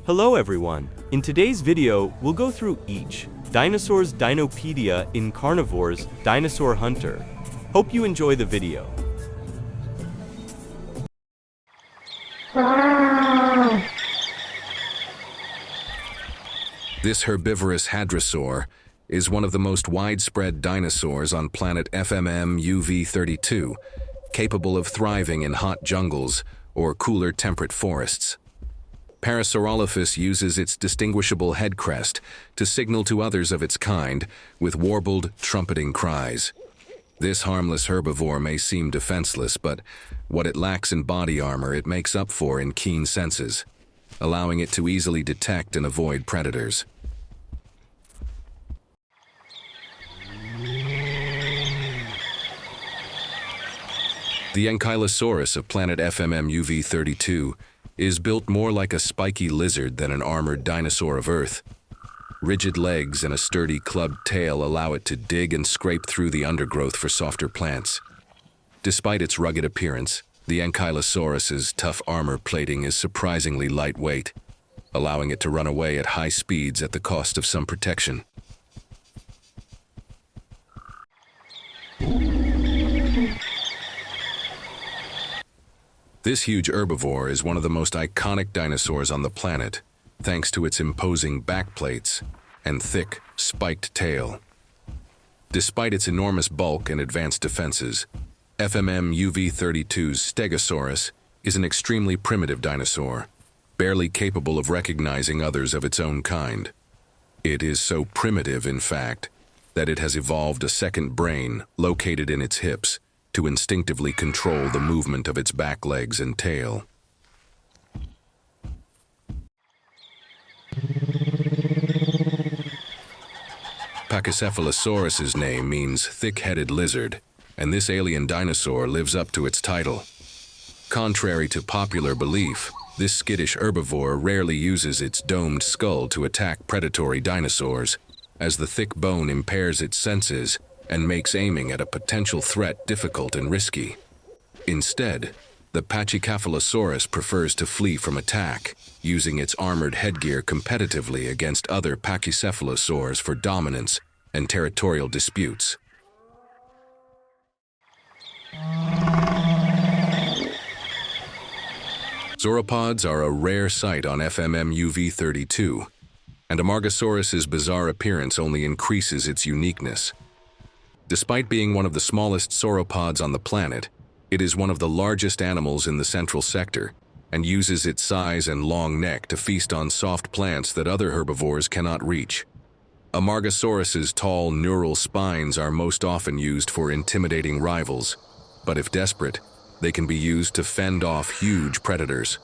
Hello everyone. In today's video, we'll go through each dinosaur's Dinopedia in Carnivores Dinosaur Hunter. Hope you enjoy the video. This herbivorous hadrosaur is one of the most widespread dinosaurs on planet FMM UV32, capable of thriving in hot jungles or cooler temperate forests. Parasaurolophus uses its distinguishable head crest to signal to others of its kind with warbled, trumpeting cries. This harmless herbivore may seem defenseless, but what it lacks in body armor it makes up for in keen senses, allowing it to easily detect and avoid predators. The Ankylosaurus of planet FMM UV32 is built more like a spiky lizard than an armored dinosaur of Earth. Rigid legs and a sturdy clubbed tail allow it to dig and scrape through the undergrowth for softer plants. Despite its rugged appearance, the Ankylosaurus's tough armor plating is surprisingly lightweight, allowing it to run away at high speeds at the cost of some protection. This huge herbivore is one of the most iconic dinosaurs on the planet, thanks to its imposing backplates and thick, spiked tail. Despite its enormous bulk and advanced defenses, FMM UV32's Stegosaurus is an extremely primitive dinosaur, barely capable of recognizing others of its own kind. It is so primitive, in fact, that it has evolved a second brain located in its hips to instinctively control the movement of its back legs and tail. Pachycephalosaurus's name means thick-headed lizard, and this alien dinosaur lives up to its title. Contrary to popular belief, this skittish herbivore rarely uses its domed skull to attack predatory dinosaurs, as the thick bone impairs its senses and makes aiming at a potential threat difficult and risky. Instead, the Pachycephalosaurus prefers to flee from attack, using its armored headgear competitively against other Pachycephalosaurs for dominance and territorial disputes. Sauropods are a rare sight on FMM UV32, and Amargasaurus's bizarre appearance only increases its uniqueness. Despite being one of the smallest sauropods on the planet, it is one of the largest animals in the central sector and uses its size and long neck to feast on soft plants that other herbivores cannot reach. Amargasaurus's tall neural spines are most often used for intimidating rivals, but if desperate, they can be used to fend off huge predators.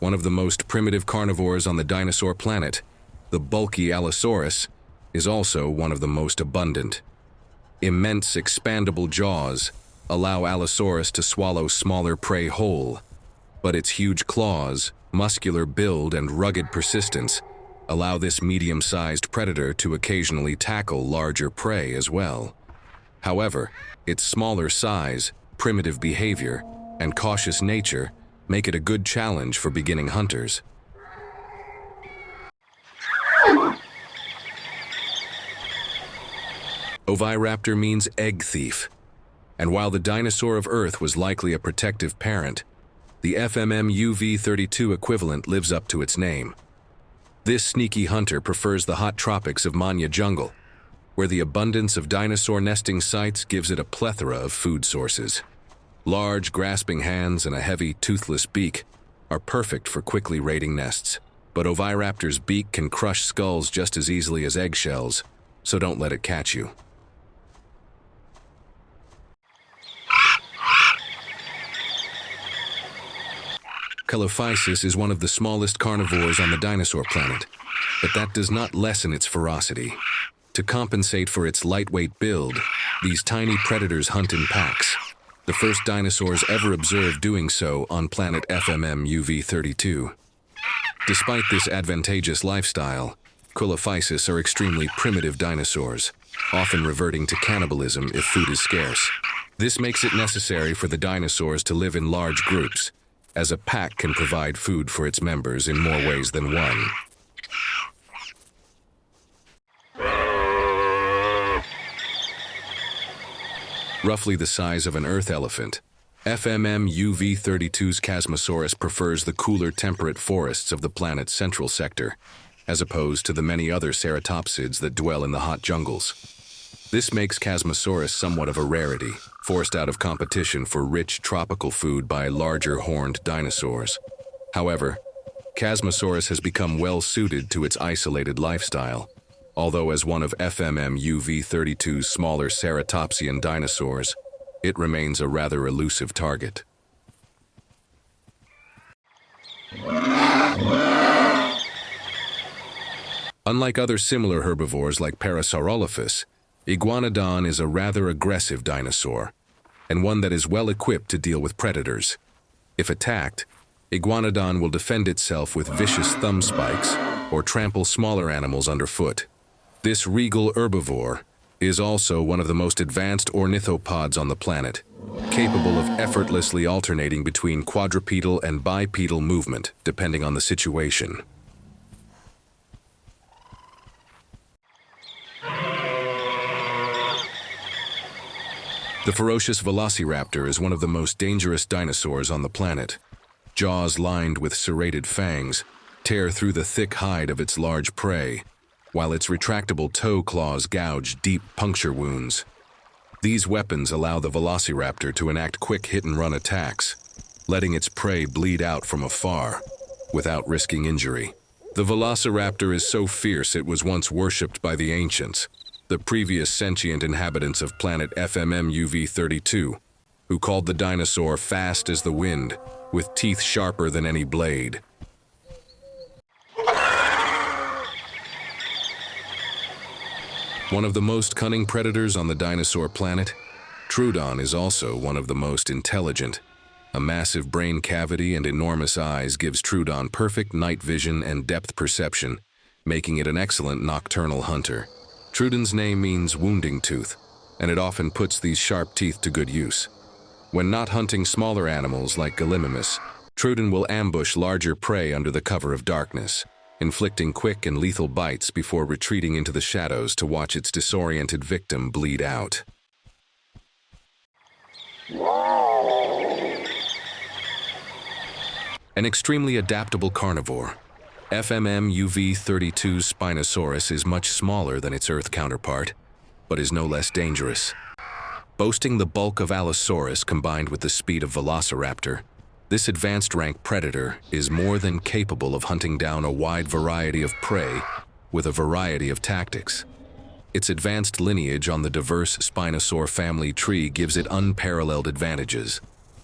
One of the most primitive carnivores on the dinosaur planet, the bulky Allosaurus, is also one of the most abundant. Immense expandable jaws allow Allosaurus to swallow smaller prey whole, but its huge claws, muscular build, and rugged persistence allow this medium-sized predator to occasionally tackle larger prey as well. However, its smaller size, primitive behavior, and cautious nature make it a good challenge for beginning hunters. Oviraptor means egg thief, and while the dinosaur of Earth was likely a protective parent, the FMM UV32 equivalent lives up to its name. This sneaky hunter prefers the hot tropics of Manya jungle, where the abundance of dinosaur nesting sites gives it a plethora of food sources. Large, grasping hands and a heavy, toothless beak are perfect for quickly raiding nests, but Oviraptor's beak can crush skulls just as easily as eggshells, so don't let it catch you. Coelophysis is one of the smallest carnivores on the dinosaur planet, but that does not lessen its ferocity. To compensate for its lightweight build, these tiny predators hunt in packs, the first dinosaurs ever observed doing so on planet FMM UV32. Despite this advantageous lifestyle, Coelophysis are extremely primitive dinosaurs, often reverting to cannibalism if food is scarce. This makes it necessary for the dinosaurs to live in large groups, as a pack can provide food for its members in more ways than one. Roughly the size of an earth elephant, FMM-UV32's Chasmosaurus prefers the cooler temperate forests of the planet's central sector, as opposed to the many other ceratopsids that dwell in the hot jungles. This makes Chasmosaurus somewhat of a rarity, forced out of competition for rich tropical food by larger horned dinosaurs. However, Chasmosaurus has become well suited to its isolated lifestyle, although as one of FMM-UV32's smaller ceratopsian dinosaurs, it remains a rather elusive target. Unlike other similar herbivores like Parasaurolophus, Iguanodon is a rather aggressive dinosaur, and one that is well equipped to deal with predators. If attacked, Iguanodon will defend itself with vicious thumb spikes or trample smaller animals underfoot. This regal herbivore is also one of the most advanced ornithopods on the planet, capable of effortlessly alternating between quadrupedal and bipedal movement, depending on the situation. The ferocious Velociraptor is one of the most dangerous dinosaurs on the planet. Jaws lined with serrated fangs tear through the thick hide of its large prey, while its retractable toe claws gouge deep puncture wounds. These weapons allow the Velociraptor to enact quick hit-and-run attacks, letting its prey bleed out from afar, without risking injury. The Velociraptor is so fierce it was once worshipped by the ancients, the previous sentient inhabitants of planet FMM-UV32, who called the dinosaur fast as the wind, with teeth sharper than any blade. One of the most cunning predators on the dinosaur planet, Troodon is also one of the most intelligent. A massive brain cavity and enormous eyes gives Troodon perfect night vision and depth perception, making it an excellent nocturnal hunter. Troodon's name means wounding tooth, and it often puts these sharp teeth to good use. When not hunting smaller animals like Gallimimus, Troodon will ambush larger prey under the cover of darkness, inflicting quick and lethal bites before retreating into the shadows to watch its disoriented victim bleed out. An extremely adaptable carnivore, FMM-UV32's Spinosaurus is much smaller than its Earth counterpart, but is no less dangerous. Boasting the bulk of Allosaurus combined with the speed of Velociraptor, this advanced rank predator is more than capable of hunting down a wide variety of prey with a variety of tactics. Its advanced lineage on the diverse Spinosaur family tree gives it unparalleled advantages,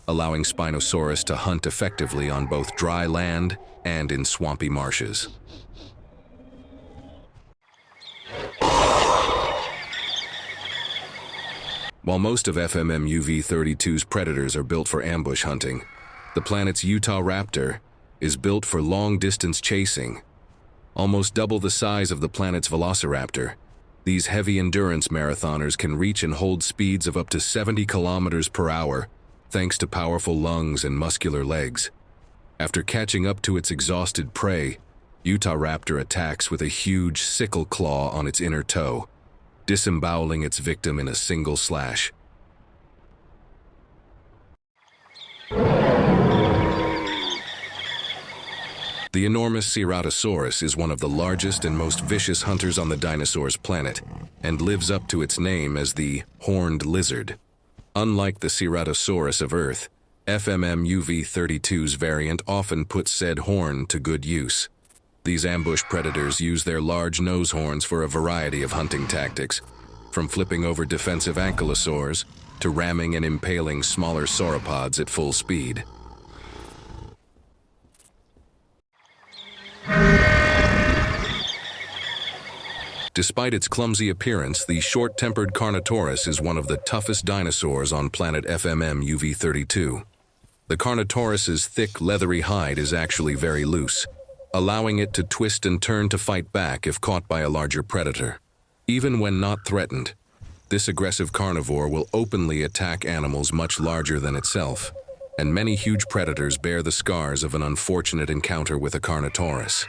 allowing Spinosaurus to hunt effectively on both dry land and in swampy marshes. While most of FMM-UV32's predators are built for ambush hunting, the planet's Utahraptor is built for long-distance chasing. Almost double the size of the planet's Velociraptor, these heavy endurance marathoners can reach and hold speeds of up to 70 kilometers per hour, thanks to powerful lungs and muscular legs. After catching up to its exhausted prey, Utahraptor attacks with a huge sickle claw on its inner toe, disemboweling its victim in a single slash. The enormous Ceratosaurus is one of the largest and most vicious hunters on the dinosaurs' planet, and lives up to its name as the horned lizard. Unlike the Ceratosaurus of Earth, FMM-UV32's variant often puts said horn to good use. These ambush predators use their large nose horns for a variety of hunting tactics, from flipping over defensive ankylosaurs to ramming and impaling smaller sauropods at full speed. Despite its clumsy appearance, the short-tempered Carnotaurus is one of the toughest dinosaurs on planet FMM-UV32. The Carnotaurus's thick, leathery hide is actually very loose, allowing it to twist and turn to fight back if caught by a larger predator. Even when not threatened, This aggressive carnivore will openly attack animals much larger than itself, and many huge predators bear the scars of an unfortunate encounter with a Carnotaurus.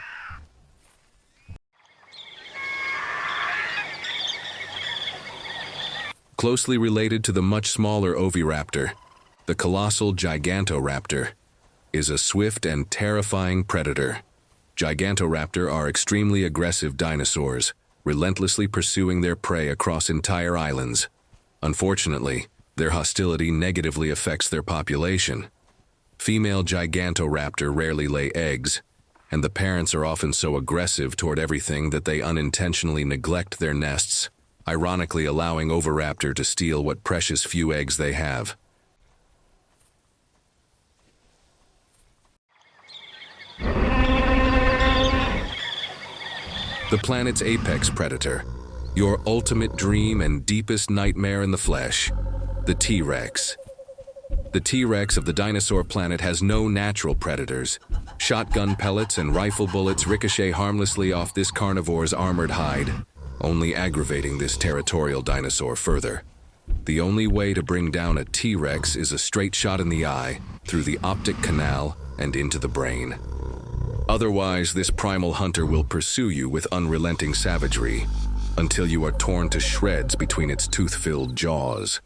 Closely related to the much smaller Oviraptor, the colossal Gigantoraptor is a swift and terrifying predator. Gigantoraptor are extremely aggressive dinosaurs, relentlessly pursuing their prey across entire islands. Unfortunately, their hostility negatively affects their population. Female Gigantoraptor rarely lay eggs, and the parents are often so aggressive toward everything that they unintentionally neglect their nests, ironically allowing Oviraptor to steal what precious few eggs they have. The planet's apex predator, your ultimate dream and deepest nightmare in the flesh, the T-Rex. The T-Rex of the dinosaur planet has no natural predators. Shotgun pellets and rifle bullets ricochet harmlessly off this carnivore's armored hide, only aggravating this territorial dinosaur further. The only way to bring down a T-Rex is a straight shot in the eye, through the optic canal, and into the brain. Otherwise, this primal hunter will pursue you with unrelenting savagery, until you are torn to shreds between its tooth-filled jaws.